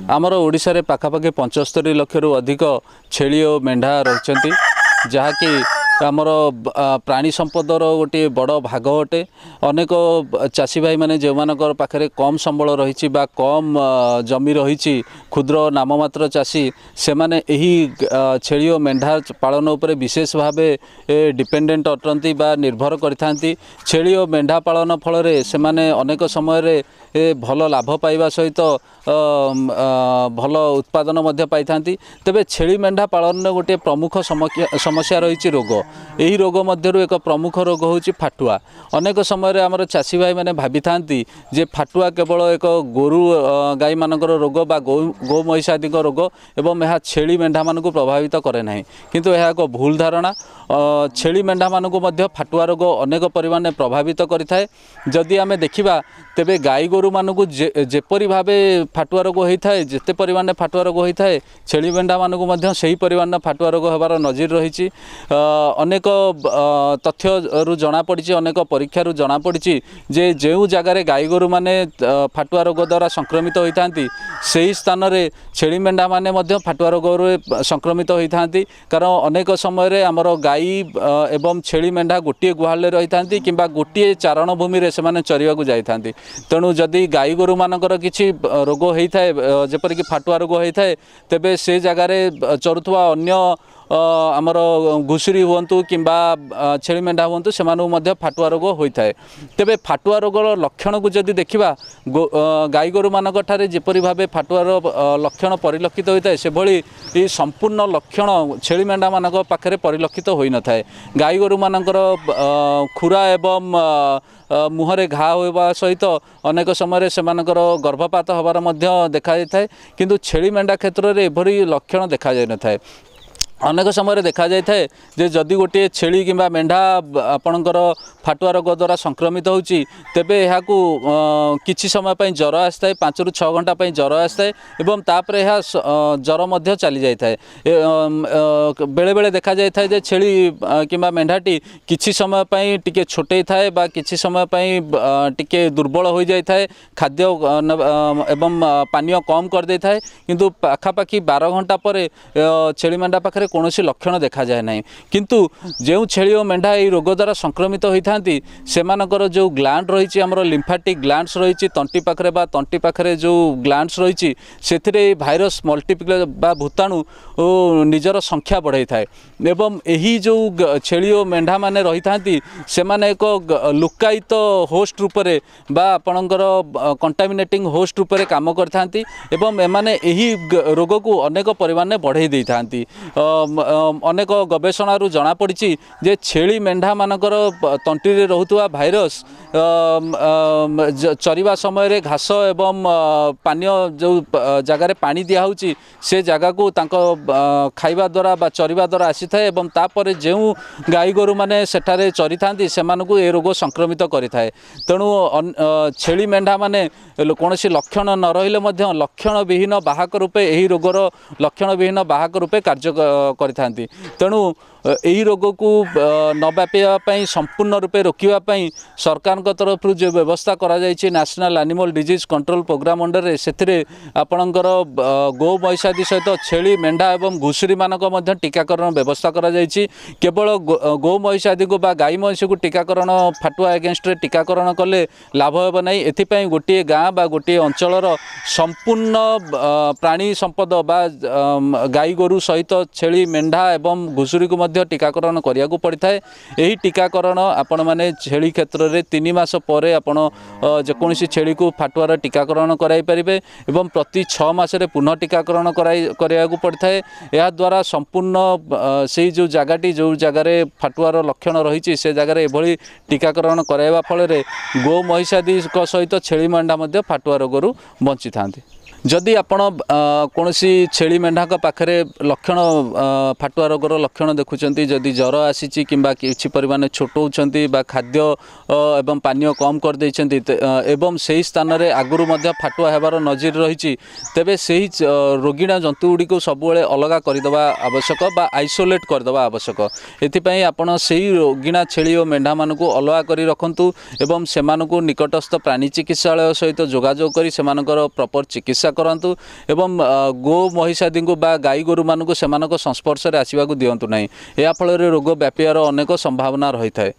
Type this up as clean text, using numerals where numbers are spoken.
आमर ओडिशा रे पाखापाखि 75 लाख अधिक छेली और मेढ़ा रही जहाँकि आमर प्राणी संपदर गोटे बड़ भाग अटे। अनेक चाषी भाई मैंने जो मानकर पाखरे कम संबल रही कम जमी रही क्षुद्र नाममात्र चाषी से माने यही छेली और मेढ़ा पालन उपर विशेष भाव डिपेंडेंट अटंती बा निर्भर करथांती। छेली और मेढ़ा पालन फल से माने अनेक समय भल लाभ पाइबा सहित भल उत्पादन मध्य पाई थांती। तेबे छेली मेढ़ा पालन गोटे प्रमुख समस्या रही रोग। यही रोग मध्य एक प्रमुख रोग होची फाटुआ। अनेक समय आमर चाषी भाई मैंने भाभी थांती जे फाटुआ केवल एक गोरु गाई मानकर रोग बा गो महिष आदि रोग एवं यह छेली मेढ़ा मानक प्रभावित करे ना, किंतु यह एक भूल धारणा। छेली मेढ़ा मानक मध्य फाटुआ रोग अनेक परिमाण प्रभावित करिथाए। जदि आमे देखिबा तेबे गाई गोरु मानक जेपरि भावे फाटुआ रोग होता है, जिते परिमाण फाटुआ रोग होता है, छेली मेढ़ा मानक मध्य सही परिमाण फाटुआ रोग होबार नजीर रही। अनेक तथ्य जना पड़ी, अनेक परीक्षा जना पड़ी जे जो जगार गाई गोरु माने फाटुआ रोग द्वारा संक्रमित होता से स्थान में छेली मेढ़ा माने मध्य फाटुआ रोग संक्रमित होता। कारण अनेक समय आमर गाई एवं छेली मेढ़ा गोटे गुहाल रही था कि गोटे चारण भूमि रे से चरिया जाता। तेणु जदि गाई गोरु मानकर किसी रोग होता है जेपरिक फाटुआ रोग होता है तेबे से जगार चरुथुवा अन्य आमर घुसुरी हुंतु किंबा छेली मेढ़ा हुंतु से फाटुआ रोग होता है। तेबे फाटुआ रोग लक्षण को जदि देखा गाई गोरु मानक ठारे जेपरि भावे फाटुआर लक्षण परिलक्षित होता है से भली संपूर्ण लक्षण छेली मेढ़ा मानक पाखरे परिलक्षित होई न थाए। गाई गोरु मानकर खुरा एवं मुहरे घा होगा सहित अनेक समय से गर्भपात होबार देखा जाए, किंतु छेली मेढ़ा क्षेत्र में एभली लक्षण देखा जाए न थाए। अनेक समय देखा जाए जे जदि गोटे छेली किंबा मेढ़ा आपणकर फाटुआ रोग द्वारा संक्रमित होची तेबे याकू किछि समय पई ज्वर आस्ताए, 5 ରୁ 6 घंटा पई ज्वर आस्ताए एवं तापर यह ज्वर मध्य चली जाए। बेले बेले देखा जाए जे छेली किंबा मेढ़ाटी किछि समय पई टिके छोटे थाए बा किछि समय पई टिके दुर्बल हो जाए, खाद्य एवं पानीय कम कर दे थाए, किंतु पाखापाखि 12 घंटा पर छेली मेढ़ा पाखरे कौन लक्षण देखा जाए ना। किंतु जो छेली और मेढ़ा ये रोग द्वारा संक्रमित होता से जो ग्लैंड रही आमर लिम्फाटिक ग्लैंड्स रही तंटी पाखरे बा तंटी पाखरे जो ग्लैंड्स रही से भाइरस मल्टीप्लेक्स बा भूताणु निजर संख्या बढ़ाई थाए एवं यही जो छेली और मेढ़ा माने रही थांती से माने एक लुकायित होस्ट रूपरे बा आपणकर कंटामिनेटिंग होस्ट रूपरे काम करथांती एवं एमाने यही रोग को अनेक परिमाण बढ़ाई दे थांती। अनेक गवेषणा जना पड़ी जे छेली मेढ़ा मानकर तंटी रे रहुतुवा भाइरस चरिबा समय रे घास एवं पानीय जो जगार पानी दिया होची से जगह को तांको खाइबा द्वारा बा चरिबा द्वारा आसी थाए एवं तापर जो गाई गोरु माने सेठारे चरी थांती सेमानकु ए रोग संक्रमित करि थाए। तेणु छेली मेढ़ा माने कौनसी लक्षण न रहिले मध्य लक्षण विहीन बाहक रूपे यही रोगर लक्षण विहीन बाहक रूपे कार्य करिथांती। तेणु यही रोग को न व्यापाई संपूर्ण रूपे रोकवाई सरकार तरफ जो व्यवस्था करा जायछि national animal disease control programme under से आपणकर गो महिषादि सहित छेली मेढ़ा एवं घुसुरी मानक मध्य टीकाकरण व्यवस्था करा जायछि। केवल गो महिषादि को बा गाई महिषी को टीकाकरण फाटुआ एगेन्स्ट टीकाकरण कले लाभ हेब नहीं। एथिपाई गोटे गाँ बा गोटे अंचलर संपूर्ण प्राणी संपद बा गाई गोरु सहित छेली मेढ़ा एवं घुसुरी को टीकाकरण करिया को पड़ी थाए। यही टीकाकरण आपण माने छेली क्षेत्र में 3 मास पर आपण जेकोसी छेली को फाटुआर टीकाकरण कराई परिबे एवं प्रति 6 मास पुनः टीकाकरण करिया को पड़ी थाए। या द्वारा संपूर्ण से जो जगहटी जो जगार फाटुआर लक्षण रही से जगार एभली टीकाकरण कराइबा फल गो महिषादि सहित छेली मेढ़ा मध्य फाटुआ रोगरू बंची थांती। जदि आपण कौन छेली मेढ़ा पाखरे लक्षण फाटुआ रोगर लक्षण देखुंट जदि ज्वर आसी कि परिमाण छोट होती खाद्य एवं पानीय कम कर देइछन्ति एवं से स्थान में आगुरी फाटुआ हेबार नजीर रही तेबे से रोगीणा जंतु गुड़ी को सबुले अलग करदेवा आवश्यक बा आइसोलेट करदेवा आवश्यक। एथिपाई आपण से रोगीणा छेली और मेढ़ा मान को अलग कर रखु एवं से निकटस्थ प्राणी चिकित्सालय सहित जोगाजोग कर प्रॉपर चिकित्सा କରନ୍ତୁ ଏବଂ गो महिषादी को बा गाई गोरु मानक से संस्पर्श में आसवाक दिंतु ना या फल रोग व्यापार अनेक संभावना रही है।